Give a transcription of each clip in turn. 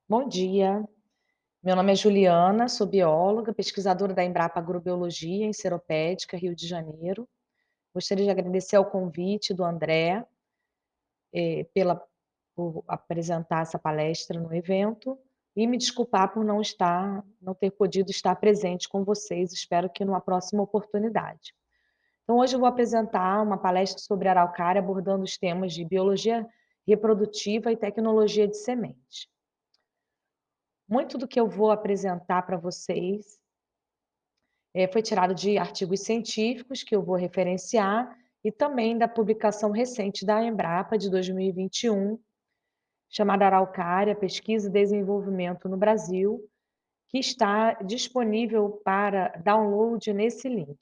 Bom dia, meu nome é Juliana, sou bióloga, pesquisadora da Embrapa Agrobiologia em Seropédica, Rio de Janeiro. Gostaria de agradecer ao convite do André, pela por apresentar essa palestra no evento e me desculpar por não ter podido estar presente com vocês, espero que numa próxima oportunidade. Então hoje eu vou apresentar uma palestra sobre araucária abordando os temas de biologia reprodutiva e tecnologia de sementes. Muito do que eu vou apresentar para vocês foi tirado de artigos científicos que eu vou referenciar e também da publicação recente da Embrapa de 2021, chamada Araucária: Pesquisa e Desenvolvimento no Brasil, que está disponível para download nesse link.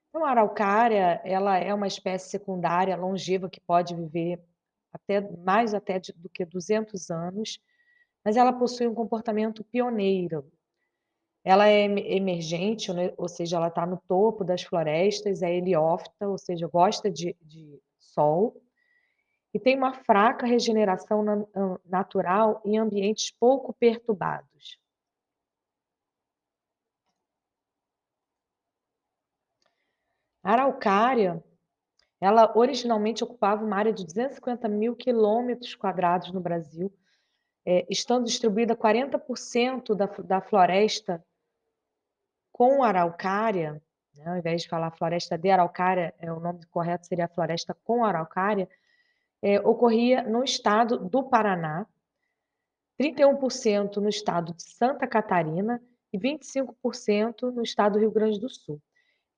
Então, a araucária, ela é uma espécie secundária longeva que pode viver do que 200 anos, mas ela possui um comportamento pioneiro. Ela é emergente, né, ou seja, ela está no topo das florestas, é heliófita, ou seja, gosta de sol, e tem uma fraca regeneração natural em ambientes pouco perturbados. A araucária, ela originalmente ocupava uma área de 250.000 quilômetros quadrados no Brasil, estando distribuída 40% da floresta com araucária, né, ao invés de falar floresta de araucária, o nome correto seria floresta com araucária. Ocorria no estado do Paraná, 31% no estado de Santa Catarina e 25% no estado do Rio Grande do Sul.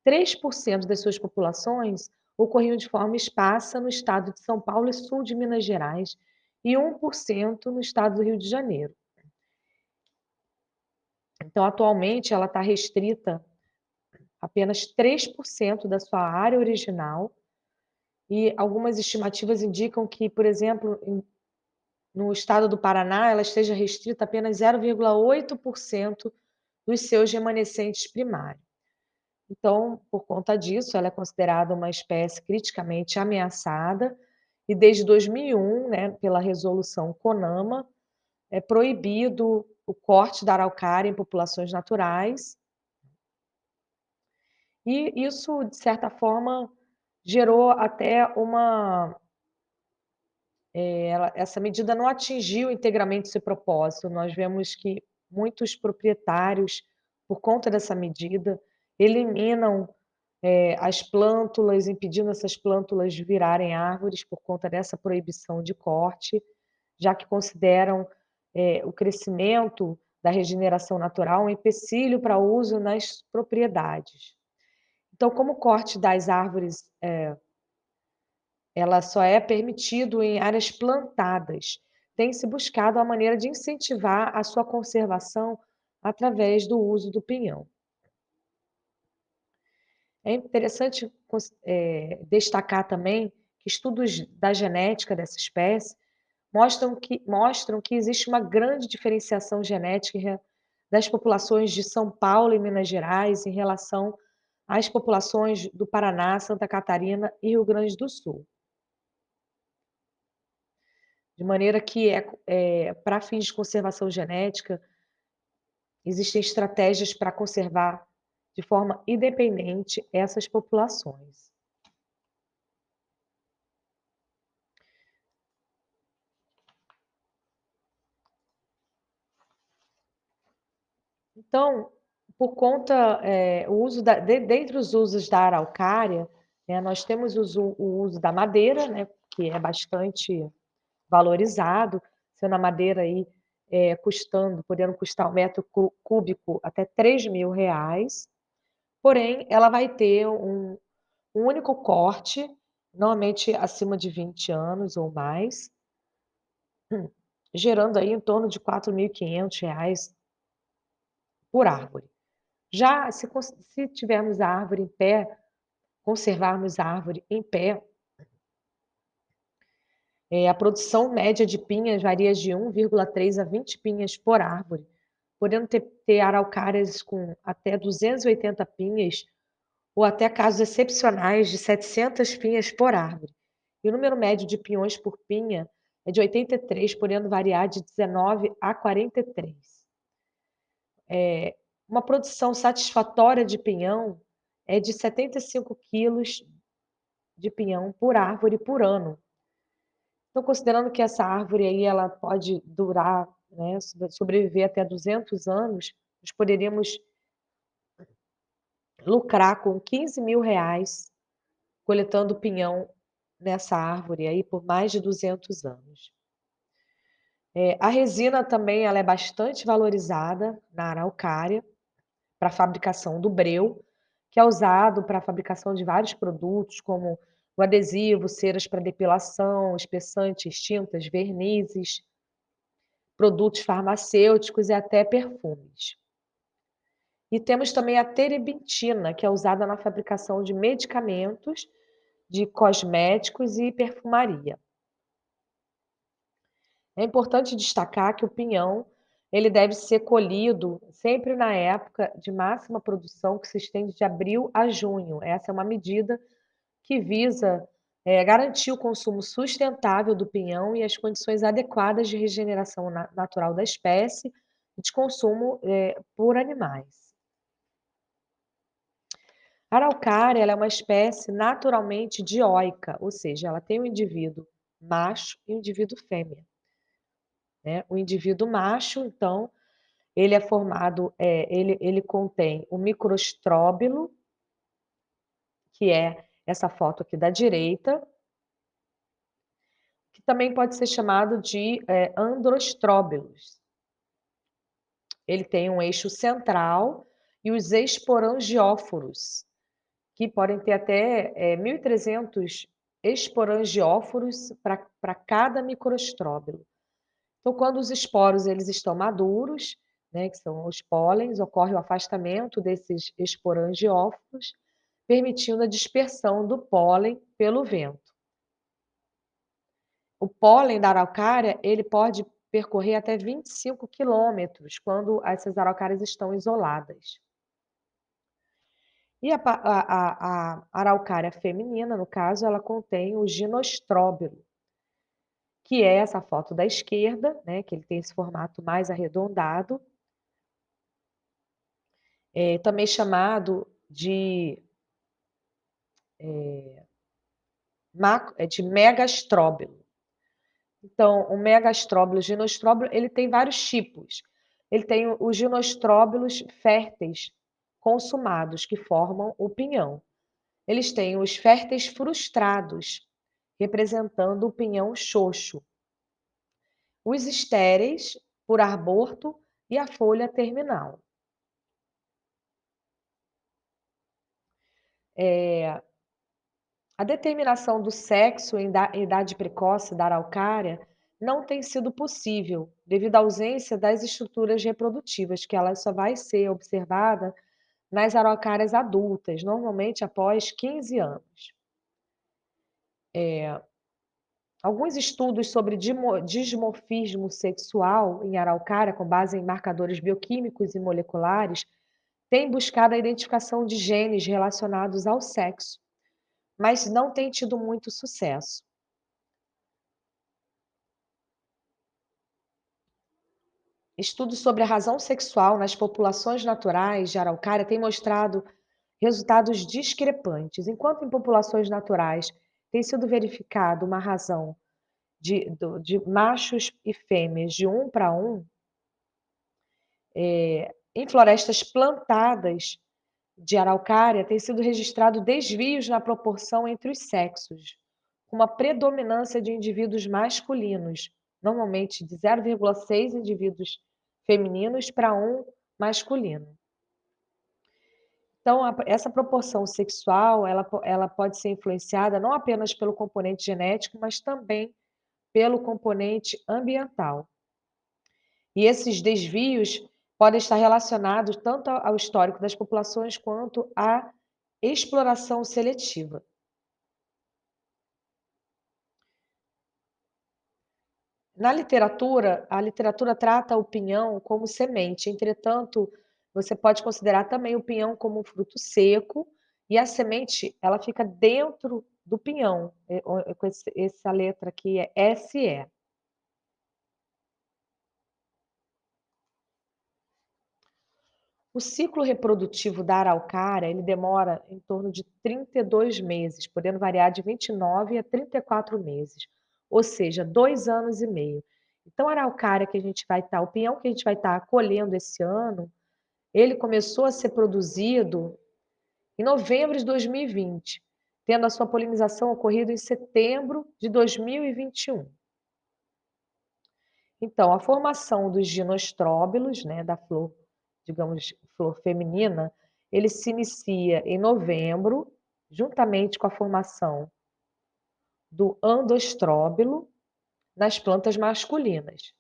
3% das suas populações ocorriam de forma esparsa no estado de São Paulo e sul de Minas Gerais e 1% no estado do Rio de Janeiro. Então, atualmente, ela está restrita a apenas 3% da sua área original e algumas estimativas indicam que, por exemplo, no estado do Paraná, ela esteja restrita a apenas 0,8% dos seus remanescentes primários. Então, por conta disso, ela é considerada uma espécie criticamente ameaçada e desde 2001, né, pela resolução CONAMA, é proibido o corte da araucária em populações naturais, e isso, de certa forma, gerou até essa medida não atingiu integralmente esse propósito. Nós vemos que muitos proprietários, por conta dessa medida, eliminam, as plântulas, impedindo essas plântulas de virarem árvores por conta dessa proibição de corte, já que consideram, o crescimento da regeneração natural um empecilho para uso nas propriedades. Então, como o corte das árvores, ela só é permitido em áreas plantadas. Tem-se buscado a maneira de incentivar a sua conservação através do uso do pinhão. É interessante destacar também que estudos da genética dessa espécie mostram que existe uma grande diferenciação genética das populações de São Paulo e Minas Gerais em relação às populações do Paraná, Santa Catarina e Rio Grande do Sul. De maneira que para fins de conservação genética, existem estratégias para conservar de forma independente essas populações. Então, por conta, o uso dentre os usos da araucária, né, nós temos o uso da madeira, né, que é bastante valorizado, sendo a madeira aí, podendo custar um metro cúbico até R$ 3.000. Porém, ela vai ter um único corte, normalmente acima de 20 anos ou mais, gerando aí em torno de R$ 4.500 por árvore. Já se tivermos a árvore em pé, conservarmos a árvore em pé, a produção média de pinhas varia de 1,3 a 20 pinhas por árvore, podendo ter araucárias com até 280 pinhas ou até casos excepcionais de 700 pinhas por árvore. E o número médio de pinhões por pinha é de 83, podendo variar de 19 a 43. Uma produção satisfatória de pinhão é de 75 quilos de pinhão por árvore por ano. Então, considerando que essa árvore aí ela pode durar, né, sobreviver até 200 anos, nós poderíamos lucrar com R$ 15.000 coletando pinhão nessa árvore aí por mais de 200 anos. A resina também ela é bastante valorizada na araucária para a fabricação do breu, que é usado para a fabricação de vários produtos, como o adesivo, ceras para depilação, espessantes, tintas, vernizes, produtos farmacêuticos e até perfumes. E temos também a terebintina, que é usada na fabricação de medicamentos, de cosméticos e perfumaria. É importante destacar que o pinhão, ele deve ser colhido sempre na época de máxima produção, que se estende de abril a junho. Essa é uma medida que visa, garantir o consumo sustentável do pinhão e as condições adequadas de regeneração natural da espécie e de consumo, por animais. A araucária, ela é uma espécie naturalmente dioica, ou seja, ela tem um indivíduo macho e um indivíduo fêmea, né. O indivíduo macho, então, ele é formado, ele contém o microstróbilo, que é essa foto aqui da direita, que também pode ser chamado de, androstróbilos. Ele tem um eixo central e os esporangióforos, que podem ter até, 1.300 esporangióforos para cada microstróbilo. Então, quando os esporos eles estão maduros, né, que são os pólens, ocorre o afastamento desses esporangióforos, permitindo a dispersão do pólen pelo vento. O pólen da araucária, ele pode percorrer até 25 quilômetros quando essas araucárias estão isoladas. E a araucária feminina, no caso, ela contém o ginostróbilo, que é essa foto da esquerda, né, que ele tem esse formato mais arredondado, também chamado de, de megastróbilo. Então, o megastróbilo, o ginostróbilo, ele tem vários tipos. Ele tem os ginostróbilos férteis consumados, que formam o pinhão. Eles têm os férteis frustrados, representando o pinhão xoxo. Os estéreis, por aborto, e a folha terminal. A determinação do sexo em idade precoce da araucária não tem sido possível, devido à ausência das estruturas reprodutivas, que ela só vai ser observada nas araucárias adultas, normalmente após 15 anos. Alguns estudos sobre dimorfismo sexual em araucária, com base em marcadores bioquímicos e moleculares, têm buscado a identificação de genes relacionados ao sexo, mas não têm tido muito sucesso. Estudos sobre a razão sexual nas populações naturais de araucária têm mostrado resultados discrepantes. Enquanto em populações naturais tem sido verificado uma razão de machos e fêmeas de 1 para 1, em florestas plantadas de araucária tem sido registrado desvios na proporção entre os sexos, com uma predominância de indivíduos masculinos, normalmente de 0,6 indivíduos femininos para 1 masculino. Então, essa proporção sexual, ela pode ser influenciada não apenas pelo componente genético, mas também pelo componente ambiental. E esses desvios podem estar relacionados tanto ao histórico das populações quanto à exploração seletiva. Na literatura, a literatura trata o pinhão como semente, entretanto, você pode considerar também o pinhão como um fruto seco, e a semente, ela fica dentro do pinhão, com essa letra aqui é SE. O ciclo reprodutivo da araucária, ele demora em torno de 32 meses, podendo variar de 29 a 34 meses, ou seja, 2 anos e meio. Então a araucária que a gente vai estar o pinhão que a gente vai estar colhendo esse ano, ele começou a ser produzido em novembro de 2020, tendo a sua polinização ocorrido em setembro de 2021. Então, a formação dos ginostróbilos, né, da flor, digamos, flor feminina, ele se inicia em novembro, juntamente com a formação do andostróbilo nas plantas masculinas.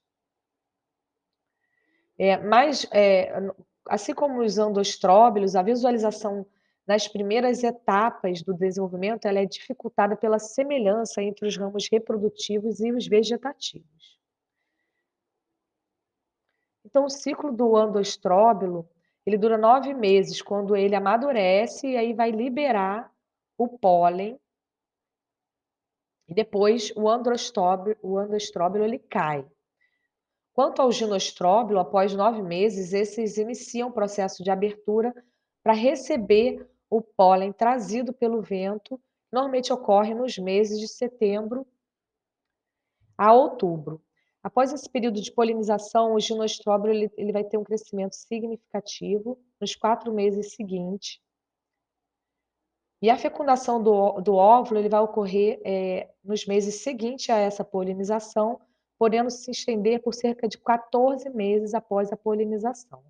Assim como os andostróbilos, a visualização nas primeiras etapas do desenvolvimento, ela é dificultada pela semelhança entre os ramos reprodutivos e os vegetativos. Então o ciclo do andostróbilo, ele dura 9 meses, quando ele amadurece e aí vai liberar o pólen, e depois o andostróbilo ele cai. Quanto ao ginostróbilo, após 9 meses, esses iniciam o processo de abertura para receber o pólen trazido pelo vento, normalmente ocorre nos meses de setembro a outubro. Após esse período de polinização, o ginostróbilo ele vai ter um crescimento significativo nos 4 meses seguintes. E a fecundação do óvulo ele vai ocorrer, nos meses seguintes a essa polinização, podendo se estender por cerca de 14 meses após a polinização.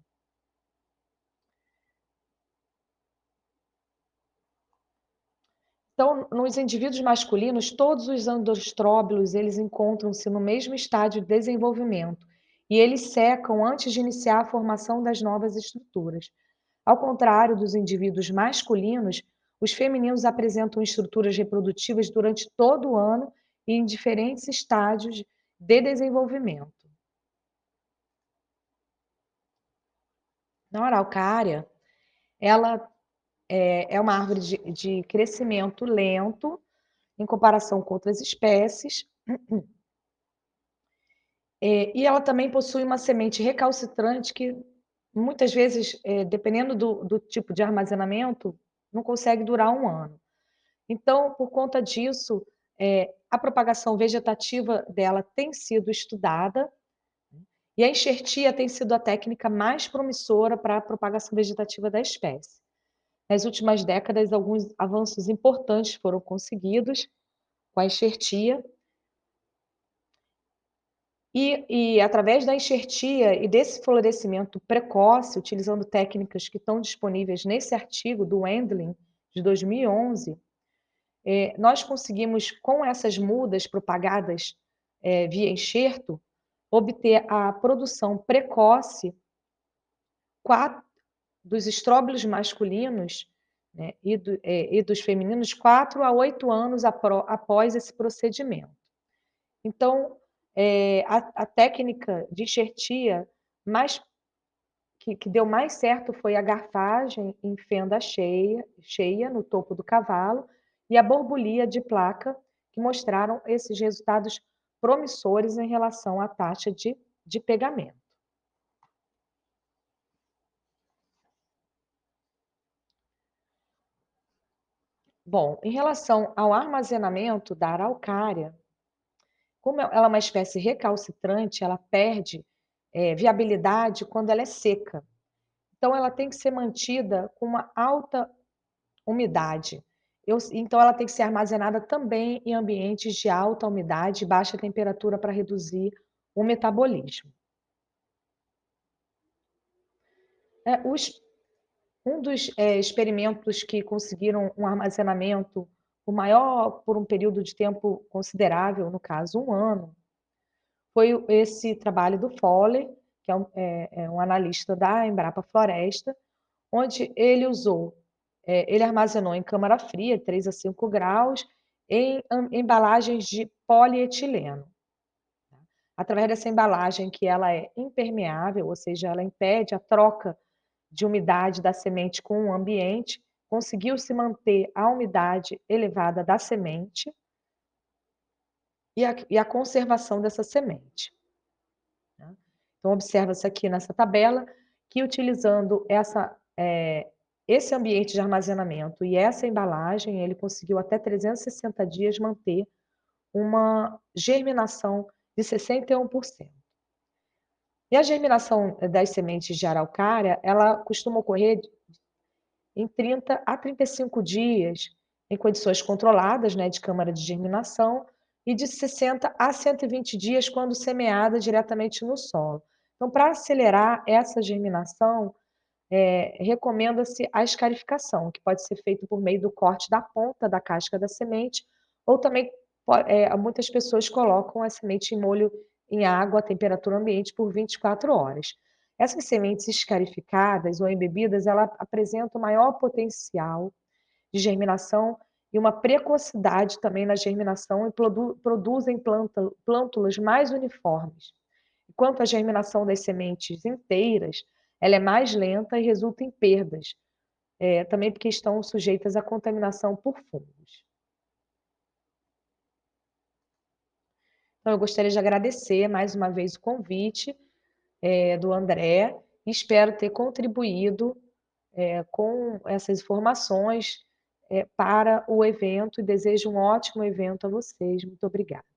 Então, nos indivíduos masculinos, todos os androstróbilos, eles encontram-se no mesmo estágio de desenvolvimento e eles secam antes de iniciar a formação das novas estruturas. Ao contrário dos indivíduos masculinos, os femininos apresentam estruturas reprodutivas durante todo o ano e em diferentes estágios de desenvolvimento. Na araucária, ela é uma árvore de crescimento lento em comparação com outras espécies. E ela também possui uma semente recalcitrante que muitas vezes, dependendo do tipo de armazenamento, não consegue durar 1 ano. Então, por conta disso, a propagação vegetativa dela tem sido estudada, e a enxertia tem sido a técnica mais promissora para a propagação vegetativa da espécie. Nas últimas décadas, alguns avanços importantes foram conseguidos com a enxertia, e através da enxertia e desse florescimento precoce, utilizando técnicas que estão disponíveis nesse artigo do Wendling, de 2011, nós conseguimos, com essas mudas propagadas, via enxerto, obter a produção precoce dos estróbilos masculinos, né, e dos femininos 4 a 8 anos após esse procedimento. Então, a técnica de enxertia mais que deu mais certo foi a garfagem em fenda cheia no topo do cavalo e a borbulia de placa, que mostraram esses resultados promissores em relação à taxa de pegamento. Bom, em relação ao armazenamento da araucária, como ela é uma espécie recalcitrante, ela perde, viabilidade quando ela é seca. Então ela tem que ser mantida com uma alta umidade. Então ela tem que ser armazenada também em ambientes de alta umidade e baixa temperatura para reduzir o metabolismo. Os Um dos, experimentos que conseguiram um armazenamento por um período de tempo considerável, no caso 1 ano, foi esse trabalho do Foley, que é um analista da Embrapa Floresta, onde ele armazenou em câmara fria, 3 a 5 graus, em embalagens de polietileno. Através dessa embalagem que ela é impermeável, ou seja, ela impede a troca de umidade da semente com o ambiente, conseguiu-se manter a umidade elevada da semente e a conservação dessa semente, né. Então observa-se aqui nessa tabela que utilizando esse ambiente de armazenamento e essa embalagem, ele conseguiu até 360 dias manter uma germinação de 61%. E a germinação das sementes de araucária, ela costuma ocorrer em 30 a 35 dias, em condições controladas, né, de câmara de germinação, e de 60 a 120 dias quando semeada diretamente no solo. Então, para acelerar essa germinação, recomenda-se a escarificação, que pode ser feito por meio do corte da ponta da casca da semente, ou também muitas pessoas colocam a semente em molho em água a temperatura ambiente por 24 horas. Essas sementes escarificadas ou embebidas, ela apresentam maior potencial de germinação e uma precocidade também na germinação e produzem plântulas mais uniformes. Enquanto a germinação das sementes inteiras, ela é mais lenta e resulta em perdas, também porque estão sujeitas à contaminação por fungos. Então eu gostaria de agradecer mais uma vez o convite, do André, e espero ter contribuído, com essas informações, para o evento e desejo um ótimo evento a vocês. Muito obrigada.